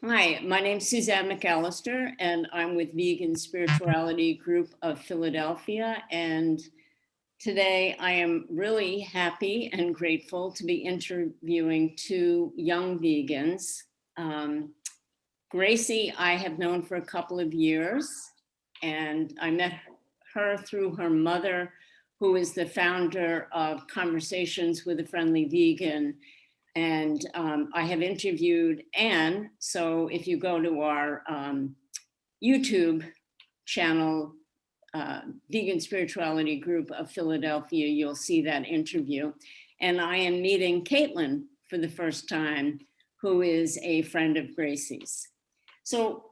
Hi, my name's Suzanne McAllister, and I'm with Vegan Spirituality Group of Philadelphia. And today I am really happy and grateful to be interviewing two young vegans. Gracie, I have known for a couple of years, and I met her through her mother, who is the founder of Conversations with a Friendly Vegan. And I have interviewed Anne. So if you go to our YouTube channel, Vegan Spirituality Group of Philadelphia, you'll see that interview. And I am meeting Caitlin for the first time, who is a friend of Gracie's. So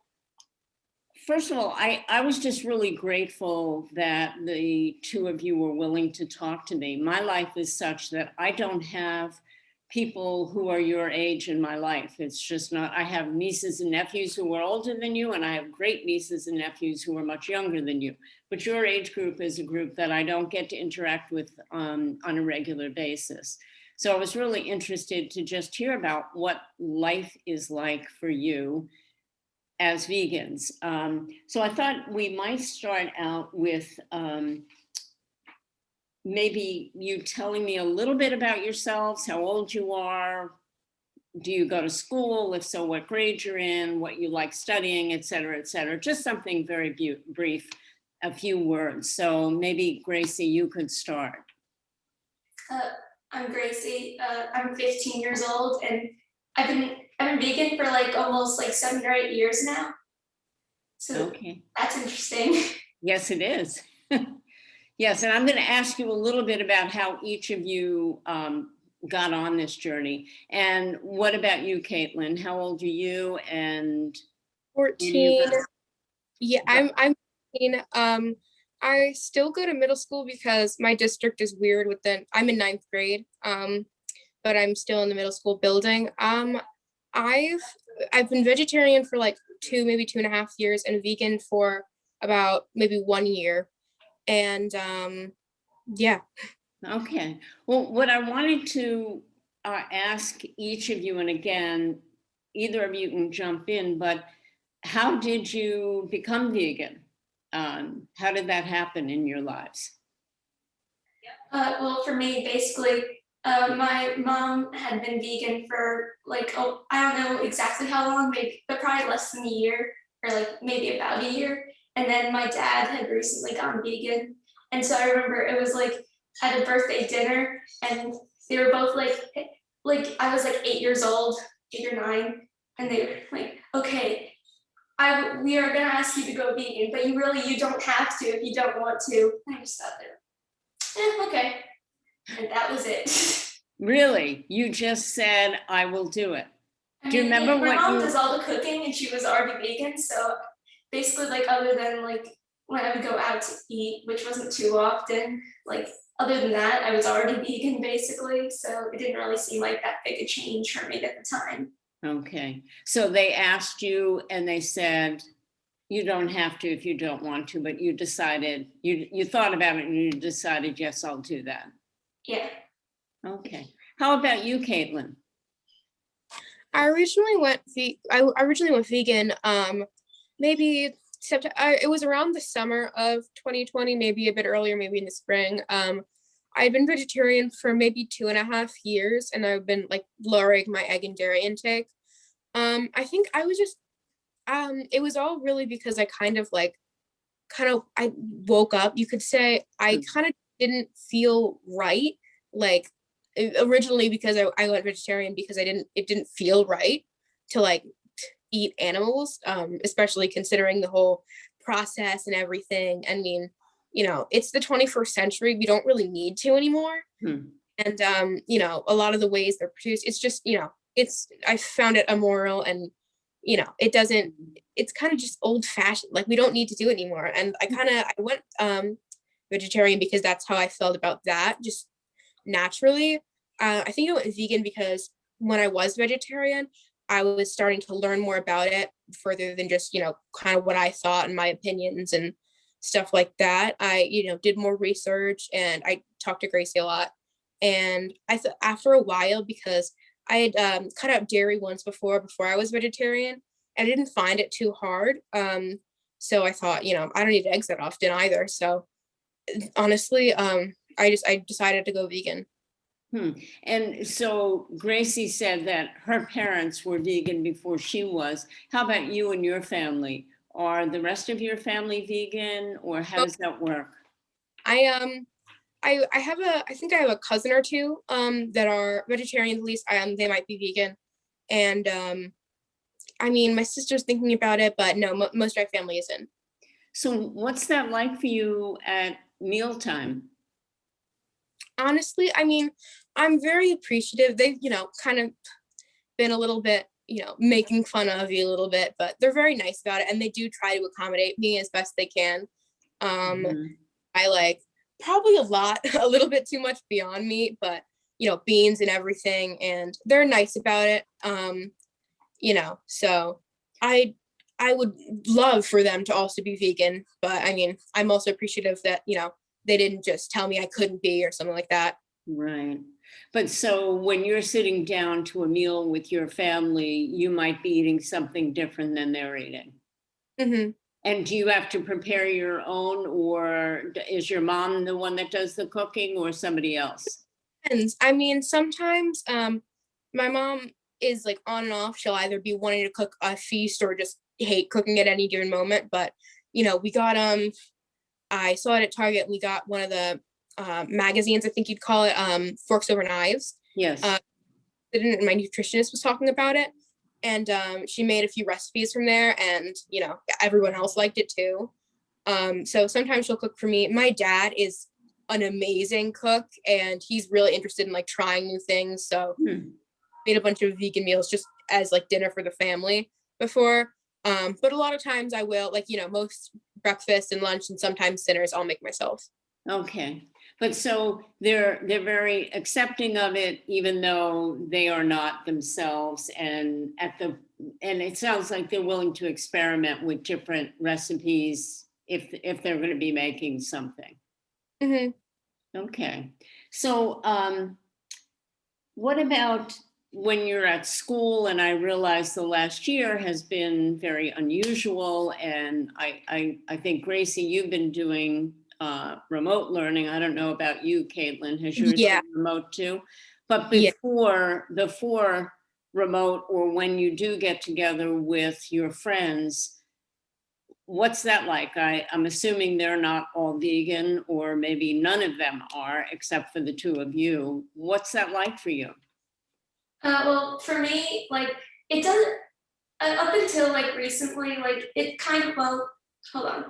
first of all, I was just really grateful that the two of you were willing to talk to me. My life is such that I don't have people who are your age in my life. It's just not, I have nieces and nephews who are older than you, and I have great nieces and nephews who are much younger than you. But your age group is a group that I don't get to interact with on a regular basis. So I was really interested to just hear about what life is like for you as vegans. So I thought we might start out with maybe you telling me a little bit about yourselves, how old you are, do you go to school? If so, what grade you're in, what you like studying, et cetera, just something very brief, a few words. So maybe Gracie, you could start. I'm Gracie, I'm 15 years old, and I've been vegan for like almost like 7 or 8 years now. So okay. That's interesting. Yes, it is. Yes, and I'm going to ask you a little bit about how each of you got on this journey. And what about you, Caitlin? How old are you? And 14. Yeah, I'm 14. I still go to middle school because my district is weird with I'm in 9th grade. But I'm still in the middle school building. I've been vegetarian for like maybe 2.5 years, and vegan for about maybe 1 year. And yeah. Okay. Well, what I wanted to ask each of you, and again, either of you can jump in, but how did you become vegan? How did that happen in your lives? Well, for me, basically, my mom had been vegan for like, I don't know exactly how long, maybe, but probably less than a year, or like maybe about a year. And then my dad had recently gone vegan. And so I remember it was like at a birthday dinner, and they were both like I was like 8 years old, 8 or 9, and they were like, okay, we are gonna ask you to go vegan, but you don't have to if you don't want to. And I just thought that, okay. And that was it. Really? You just said, I will do it. Do you remember what my mom does all the cooking, and she was already vegan, so basically, like, other than like when I would go out to eat, which wasn't too often, like other than that, I was already vegan basically, so it didn't really seem like that big a change for me at the time. Okay, so they asked you and they said, you don't have to if you don't want to, but you decided, you thought about it and you decided, yes, I'll do that. Yeah. Okay. How about you, Caitlin? I originally went vegan maybe September. It was around the summer of 2020, maybe a bit earlier, maybe in the spring. I'd been vegetarian for maybe 2.5 years, and I've been like lowering my egg and dairy intake. I think I was just it was all really because I I woke up, you could say. I kind of didn't feel right, like originally, because I went vegetarian because it didn't feel right to like eat animals, especially considering the whole process and everything. I mean, it's the 21st century. We don't really need to anymore. And a lot of the ways they're produced, it's just, I found it immoral, and it's kind of just old fashioned. Like, we don't need to do it anymore. And I went vegetarian because that's how I felt about that, just naturally. I think I went vegan because when I was vegetarian, I was starting to learn more about it further than just, kind of what I thought and my opinions and stuff like that. I, did more research, and I talked to Gracie a lot. And I thought after a while, because I had cut out dairy once before I was vegetarian, and I didn't find it too hard. So I thought, I don't eat eggs that often either. So honestly, I decided to go vegan. And so Gracie said that her parents were vegan before she was. How about you and your family? Are the rest of your family vegan, or how does that work? I think I have a cousin or two that are vegetarian, at least they might be vegan. And I mean, my sister's thinking about it, but no, most of my family isn't. So what's that like for you at mealtime? Honestly, I mean, I'm very appreciative. They've, kind of been a little bit, making fun of you a little bit, but they're very nice about it, and they do try to accommodate me as best they can. Mhm. I like probably a little bit too much beyond meat, but beans and everything, and they're nice about it. So I would love for them to also be vegan, but I mean, I'm also appreciative that, they didn't just tell me I couldn't be or something like that. Right. But so when you're sitting down to a meal with your family, you might be eating something different than they're eating. Hmm. And do you have to prepare your own, or is your mom the one that does the cooking, or somebody else? And I mean, sometimes my mom is like on and off. She'll either be wanting to cook a feast or just hate cooking at any given moment. But we got I saw it at Target. We got one of the magazines, I think you'd call it, Forks Over Knives. Yes. My nutritionist was talking about it, and she made a few recipes from there, and everyone else liked it too. So sometimes she'll cook for me. My dad is an amazing cook, and he's really interested in like trying new things. So made a bunch of vegan meals just as like dinner for the family before. But a lot of times I will, like, most breakfast and lunch and sometimes dinners I'll make myself. Okay. But so they're very accepting of it, even though they are not themselves, and it sounds like they're willing to experiment with different recipes if they're going to be making something. Hmm. Okay. So what about when you're at school? And I realize the last year has been very unusual, and I think, Gracie, you've been doing remote learning. I don't know about you, Caitlin. Has yours Yeah. been remote too? But Yeah. before remote, or when you do get together with your friends, what's that like? I'm assuming they're not all vegan, or maybe none of them are, except for the two of you. What's that like for you? Well, for me, like it doesn't up until like recently, like it kind of hold on.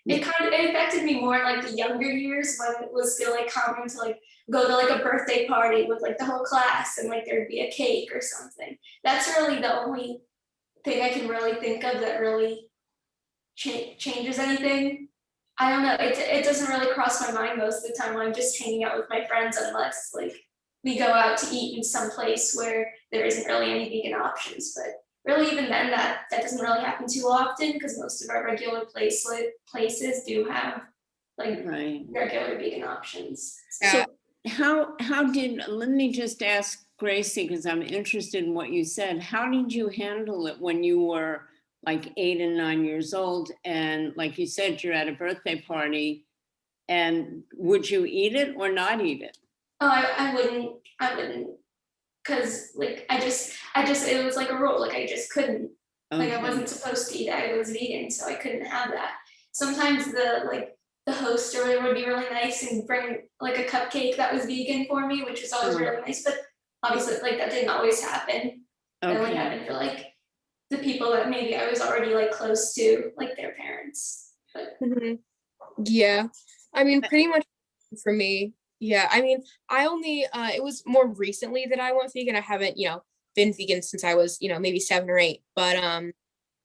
It affected me more in like the younger years when it was still like common to like go to like a birthday party with like the whole class and like there'd be a cake or something. That's really the only thing I can really think of that really changes anything. I don't know. It doesn't really cross my mind most of the time when I'm just hanging out with my friends, unless like we go out to eat in some place where there isn't really any vegan options. But really, even then, that doesn't really happen too often because most of our regular places do have like Right. regular vegan options. So how did, let me just ask Gracie, because I'm interested in what you said. How did you handle it when you were like 8 and 9 years old, and like you said, you're at a birthday party, and would you eat it or not eat it? Oh, I wouldn't, because like I just it was like a rule, like I just couldn't. Like I Okay. wasn't supposed to eat it. I was vegan, so I couldn't have that. Sometimes the host or whatever would be really nice and bring like a cupcake that was vegan for me, which was always really nice. But obviously, like that didn't always happen. It only Okay. happened for like the people that maybe I was already like close to, like their parents. But Yeah, I mean, pretty much for me. Yeah, I mean, I only it was more recently that I went vegan. I haven't, been vegan since I was, maybe 7 or 8. But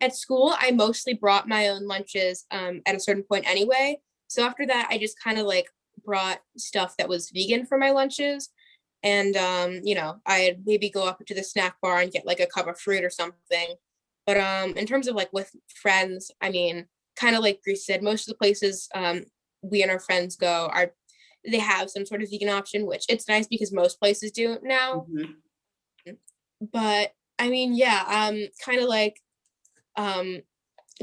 at school, I mostly brought my own lunches at a certain point anyway. So after that, I just kind of like brought stuff that was vegan for my lunches. And I'd maybe go up to the snack bar and get like a cup of fruit or something. But in terms of like with friends, I mean, kind of like Grace said, most of the places we and our friends go are, they have some sort of vegan option, which it's nice because most places do now. Mhm. But I mean, yeah, kind of like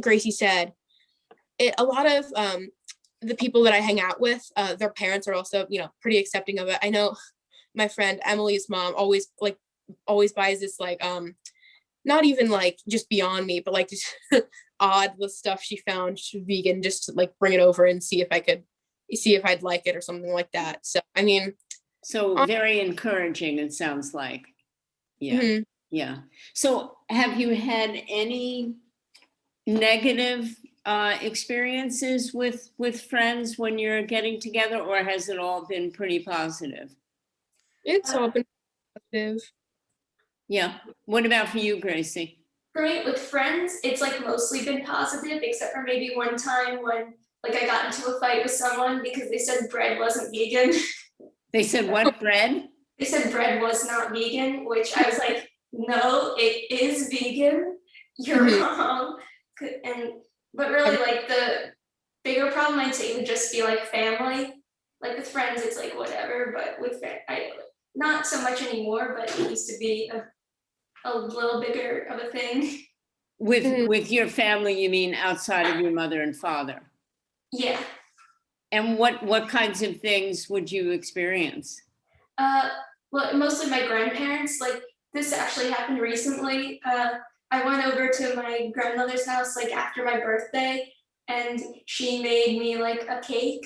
Gracie said, a lot of the people that I hang out with, their parents are also, pretty accepting of it. I know my friend Emily's mom always buys this like not even like just Beyond Meat, but like just odd the stuff she found vegan, just to like bring it over and see if I'd like it or something like that. So I mean, So very encouraging, it sounds like. Yeah. mhm. Yeah. So have you had any negative experiences with friends when you're getting together, or has it all been pretty positive? It's all been positive. Yeah. What about for you, Gracie? For me, with friends, it's like mostly been positive, except for maybe one time when like I got into a fight with someone because they said bread wasn't vegan. They said what, bread? They said bread was not vegan, which I was like, no, it is vegan. You're Mhm. wrong. But really, like the bigger problem I'd say would just be like family. Like with friends, it's like whatever, but with not so much anymore. But it used to be a little bigger of a thing. Mhm. With your family, you mean outside of your mother and father? Yeah. And what kinds of things would you experience? Uh, well, mostly my grandparents. Like this actually happened recently. I went over to my grandmother's house like after my birthday, and she made me like a cake,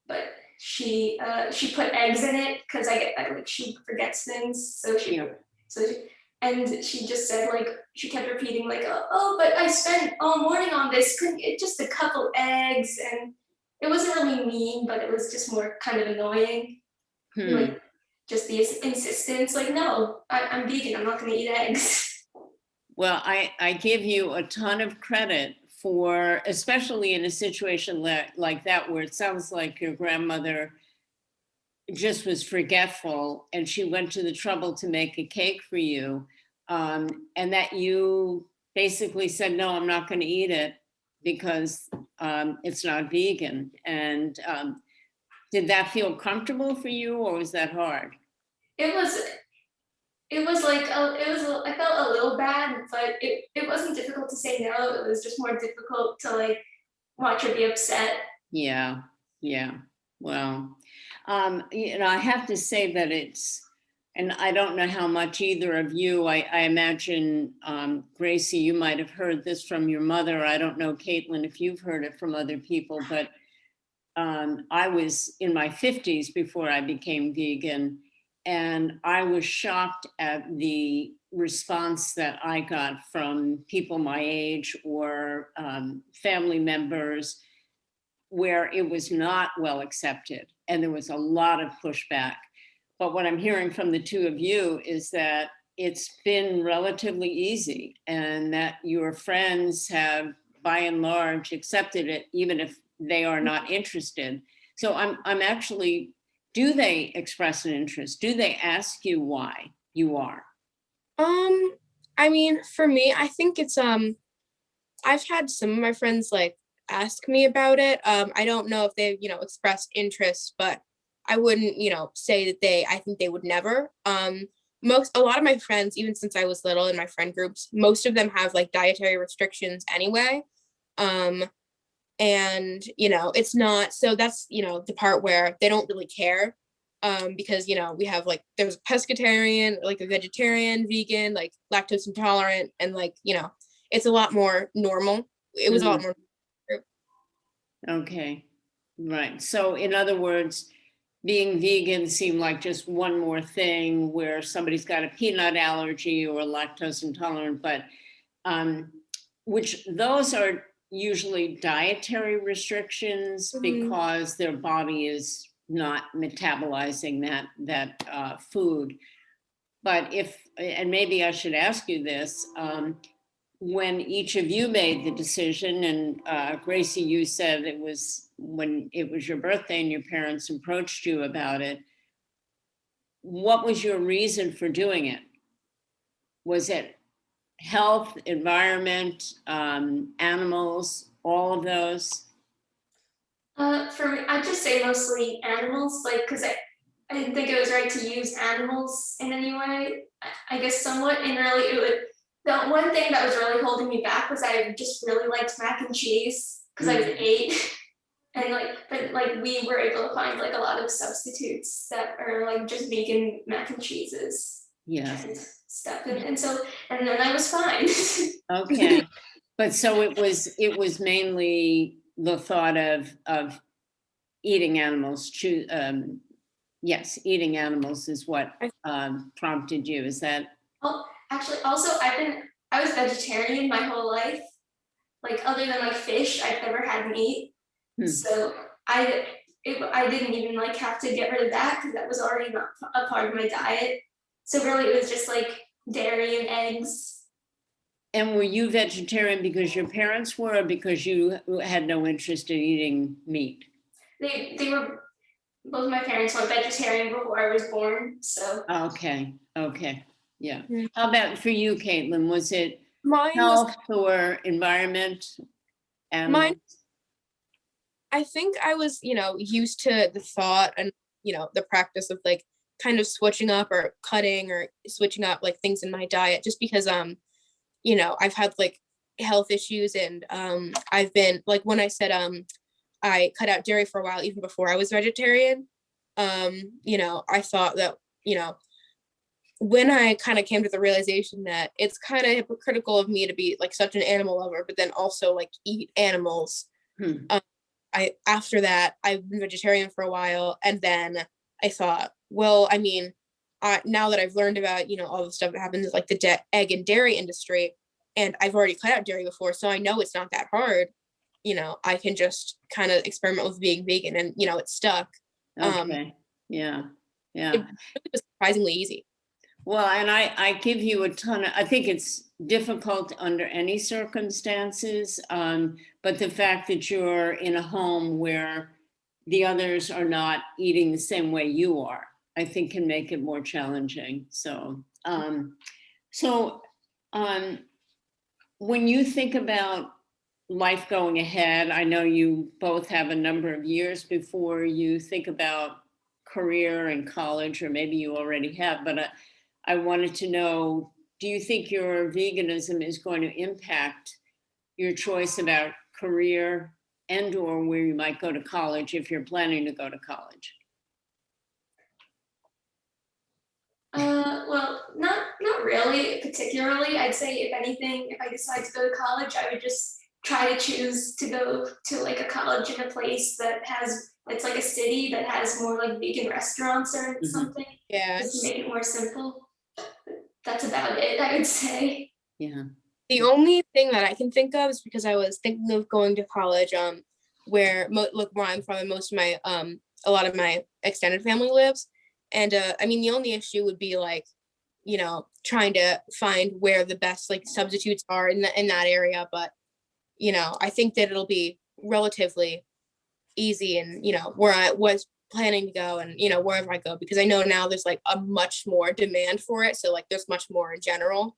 but she put eggs in it because I like she forgets things, so she Yeah. so she, and she just said like she kept repeating like oh but I spent all morning on this, couldn't it just a couple eggs, and it wasn't really mean, but it was just more kind of annoying. Hmm. Like just the insistence, like, no, I'm vegan, I'm not gonna eat eggs. Well, I give you a ton of credit for, especially in a situation like that, where it sounds like your grandmother just was forgetful and she went to the trouble to make a cake for you. And that you basically said, no, I'm not going to eat it because it's not vegan. And did that feel comfortable for you, or was that hard? It was it was like I felt a little bad, but it wasn't difficult to say no. It was just more difficult to like watch her be upset. Yeah, yeah. Well, I have to say that and I don't know how much either of you, I imagine, Gracie, you might have heard this from your mother. I don't know, Caitlin, if you've heard it from other people, but I was in my 50s before I became vegan, and I was shocked at the response that I got from people my age or family members, where it was not well accepted and there was a lot of pushback. But what I'm hearing from the two of you is that it's been relatively easy and that your friends have, by and large, accepted it, even if they are not interested. So I'm actually, do they express an interest? Do they ask you why you are? I mean, for me, I think it's I've had some of my friends like ask me about it. I don't know if they, expressed interest, but I wouldn't, say that I think they would never. A lot of my friends, even since I was little in my friend groups, most of them have like dietary restrictions anyway. Um, and, it's not, so that's, the part where they don't really care. Because, we have like, there's a pescatarian, like a vegetarian, vegan, like lactose intolerant, and like, it's a lot more normal. It was a lot Mhm. more. Okay, right. So in other words, being vegan seemed like just one more thing where somebody's got a peanut allergy or lactose intolerant, but um, which those are usually dietary restrictions Mhm. because their body is not metabolizing that food. But and maybe I should ask you this, when each of you made the decision, and Gracie, you said it was when it was your birthday and your parents approached you about it, what was your reason for doing it? Was it health, environment, animals, all of those? For me, I'd just say mostly animals, like because I didn't think it was right to use animals in any way. I guess somewhat, and really it would The one thing that was really holding me back was I just really liked mac and cheese because I was 8. And but we were able to find like a lot of substitutes that are like just vegan mac and cheeses and stuff. And then I was fine. Okay. But so it was mainly the thought of eating animals, yes, eating animals is what prompted you. Is that? Oh, actually, also I was vegetarian my whole life. Like other than like fish, I've never had meat. So I didn't even like have to get rid of that because that was already not a part of my diet. So really, it was just like dairy and eggs. And were you vegetarian because your parents were, or because you had no interest in eating meat? They were, both my parents were vegetarian before I was born. So. Okay. Yeah. How about for you, Caitlin? Was it Mine health or environment? Mine, I think I was, used to the thought and, the practice of like kind of switching up or cutting or switching up like things in my diet just because, I've had like health issues and I've been like when I said I cut out dairy for a while even before I was vegetarian. I thought that, when I kind of came to the realization that it's kind of hypocritical of me to be like such an animal lover, but then also like eat animals. After that, I've been vegetarian for a while. And then I thought, well, I mean, now that I've learned about, all the stuff that happens like the egg and dairy industry, and I've already cut out dairy before, so I know it's not that hard. I can just kind of experiment with being vegan and, it stuck. Okay. Yeah. It was surprisingly easy. Well, and I give you I think it's difficult under any circumstances, but the fact that you're in a home where the others are not eating the same way you are, I think can make it more challenging. So, when you think about life going ahead, I know you both have a number of years before you think about career and college, or maybe you already have, but I wanted to know, do you think your veganism is going to impact your choice about career and or where you might go to college if you're planning to go to college? Well, not really particularly. I'd say if anything, if I decide to go to college, I would just try to choose to go to like a college in a place it's like a city that has more like vegan restaurants or something. Yeah. Just to make it more simple. That's about it, I would say. Yeah. The only thing that I can think of is because I was thinking of going to college, where I'm from, and most of my a lot of my extended family lives, and I mean the only issue would be like, trying to find where the best like substitutes are in that area, but I think that it'll be relatively easy, and where I was planning to go and wherever I go, because I know now there's like a much more demand for it, so like there's much more in general.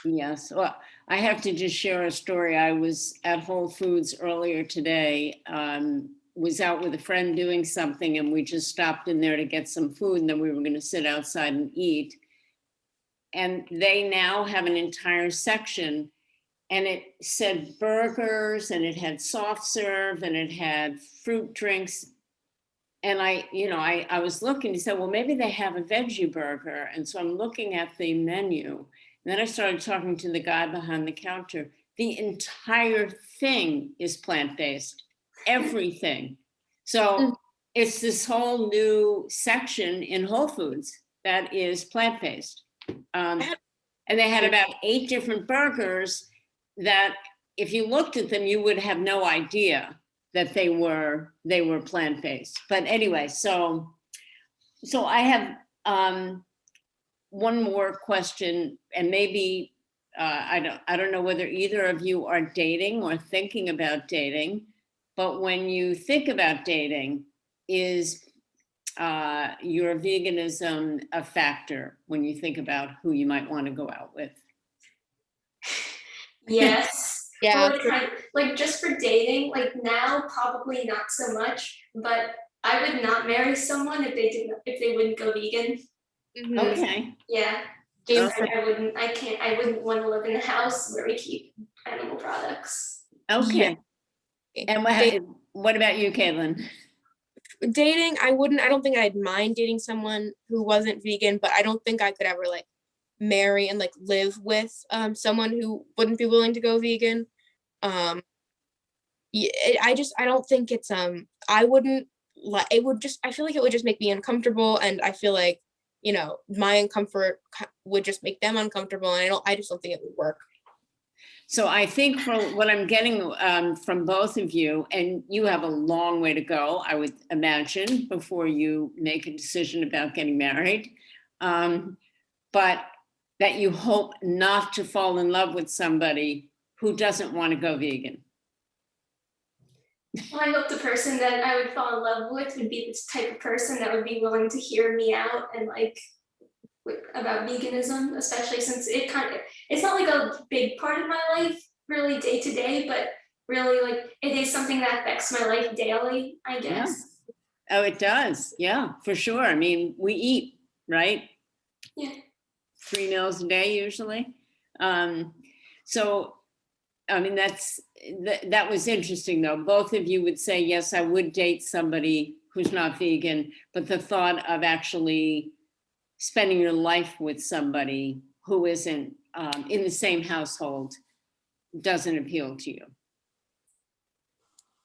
Yes, well, I have to just share a story. I was at Whole Foods earlier today, was out with a friend doing something, and we just stopped in there to get some food, and then we were going to sit outside and eat. And they now have an entire section, and it said burgers, and it had soft serve, and it had fruit drinks. And I was looking, he said, well, maybe they have a veggie burger. And so I'm looking at the menu. And then I started talking to the guy behind the counter. The entire thing is plant-based, everything. So it's this whole new section in Whole Foods that is plant-based. And they had about 8 different burgers that if you looked at them, you would have no idea that they were plant-based. But anyway, so I have one more question, and maybe I don't know whether either of you are dating or thinking about dating, but when you think about dating, is your veganism a factor when you think about who you might want to go out with? Yes. Yeah. Well, like just for dating, like now probably not so much, but I would not marry someone if they wouldn't go vegan. Mhm. Okay. Yeah. Same Okay. for- I wouldn't want to live in a house where we keep animal products. Okay. And what about you, Caitlin? Dating, I don't think I'd mind dating someone who wasn't vegan, but I don't think I could ever like marry and like live with someone who wouldn't be willing to go vegan. I don't think it's I wouldn't like it would just I feel like it would just make me uncomfortable, and I feel like, you know, my uncomfort would just make them uncomfortable, and I just don't think it would work. So I think from what I'm getting from both of you, and you have a long way to go, I would imagine, before you make a decision about getting married, but that you hope not to fall in love with somebody who doesn't want to go vegan. Well, I hope the person that I would fall in love with would be this type of person that would be willing to hear me out and like about veganism, especially since it's not like a big part of my life really day to day, but really like it is something that affects my life daily, I guess. Yeah. Oh, it does. Yeah, for sure. I mean, we eat, right? Yeah. 3 meals a day usually. So, I mean, that was interesting though. Both of you would say, yes, I would date somebody who's not vegan, but the thought of actually spending your life with somebody who isn't in the same household doesn't appeal to you.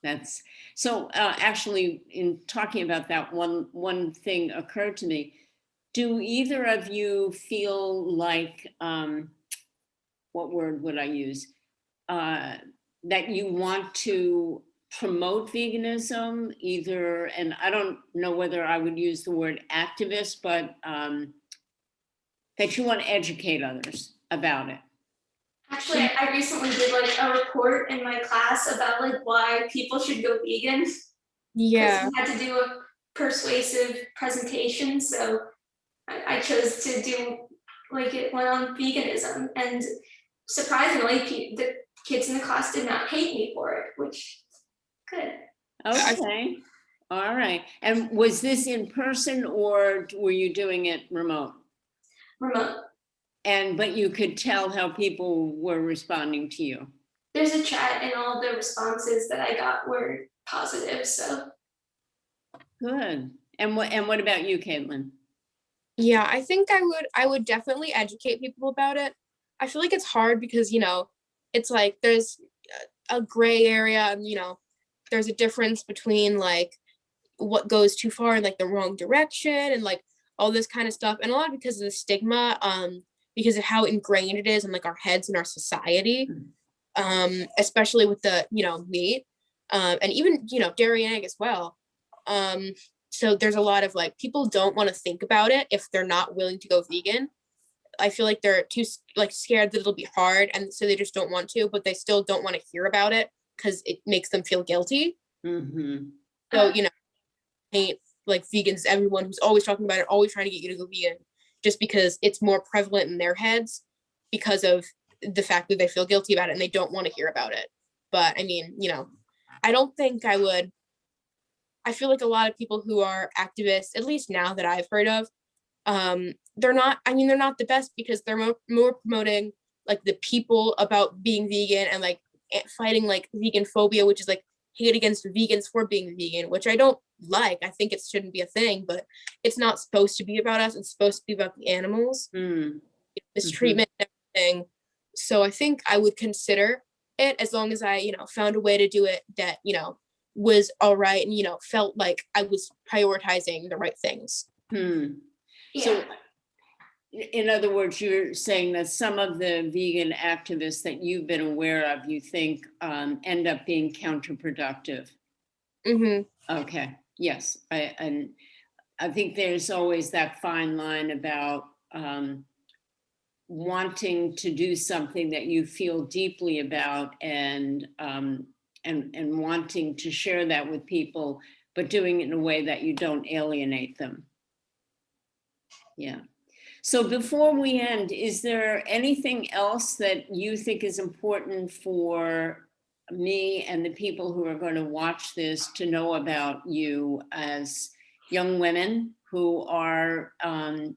That's so actually, in talking about that, one thing occurred to me. Do either of you feel like, what word would I use? That you want to promote veganism either, and I don't know whether I would use the word activist, but that you want to educate others about it. Actually, I recently did like a report in my class about like why people should go vegan. Yeah. We had to do a persuasive presentation, so I chose to do like it went on veganism, and surprisingly, the kids in the class did not hate me for it, which good. Okay, all right. And was this in person or were you doing it remote? Remote. But you could tell how people were responding to you. There's a chat, and all the responses that I got were positive. So good. And what about you, Caitlin? Yeah, I think I would definitely educate people about it. I feel like it's hard because, you know, it's like there's a gray area, and, you know, there's a difference between like what goes too far in like the wrong direction and like all this kind of stuff. And a lot because of the stigma, because of how ingrained it is in like our heads and our society, especially with the, you know, meat, and even, you know, dairy and egg as well. So there's a lot of like people don't want to think about it if they're not willing to go vegan. I feel like they're too like scared that it'll be hard, and so they just don't want to, but they still don't want to hear about it because it makes them feel guilty. Mm-hmm. So, you know, hate like vegans, everyone who's always talking about it, always trying to get you to go vegan, just because it's more prevalent in their heads because of the fact that they feel guilty about it and they don't want to hear about it. But I mean, you know, I don't think I would. I feel like a lot of people who are activists, at least now that I've heard of, they're not the best because they're more promoting like the people about being vegan and like fighting like vegan phobia, which is like hate against vegans for being vegan, which I don't like. I think it shouldn't be a thing, but it's not supposed to be about us. It's supposed to be about the animals, mistreatment and everything. So I think I would consider it as long as I, you know, found a way to do it that, you know, was all right and, you know, felt like I was prioritizing the right things. yeah. So in other words, you're saying that some of the vegan activists that you've been aware of, you think end up being counterproductive. Okay. Yes. I think there's always that fine line about wanting to do something that you feel deeply about and wanting to share that with people, but doing it in a way that you don't alienate them. Yeah. So before we end, is there anything else that you think is important for me and the people who are going to watch this to know about you as young women who are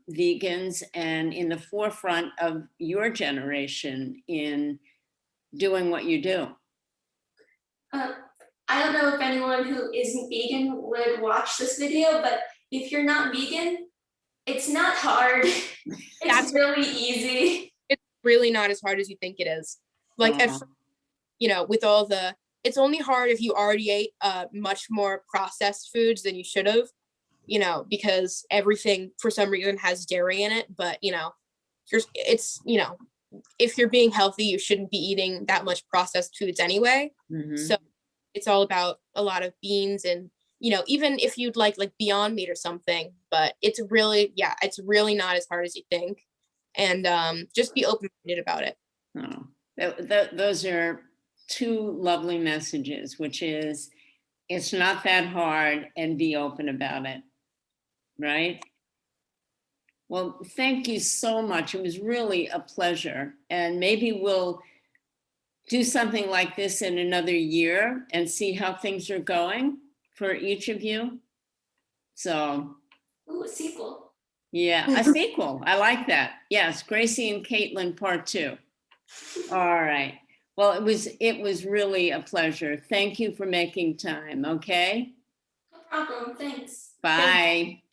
vegans and in the forefront of your generation in doing what you do. I don't know if anyone who isn't vegan would watch this video, but if you're not vegan, it's not hard. It's really easy. It's really not as hard as you think it is. Like, at, you know, with all the, it's only hard if you already ate much more processed foods than you should have, you know, because everything for some reason has dairy in it. But, you know, it's, you know, if you're being healthy, you shouldn't be eating that much processed foods anyway. So it's all about a lot of beans and, you know, even if you'd like Beyond Meat or something, but it's really, yeah, it's really not as hard as you think. And just be open-minded about it. Oh, those are two lovely messages, which is it's not that hard and be open about it, right? Well, thank you so much. It was really a pleasure. And maybe we'll do something like this in another year and see how things are going for each of you. So, Ooh, a sequel. yeah, a sequel. I like that. Yes, Gracie and Caitlin part 2. All right. Well, it was really a pleasure. Thank you for making time. Okay. No problem. Thanks. Bye.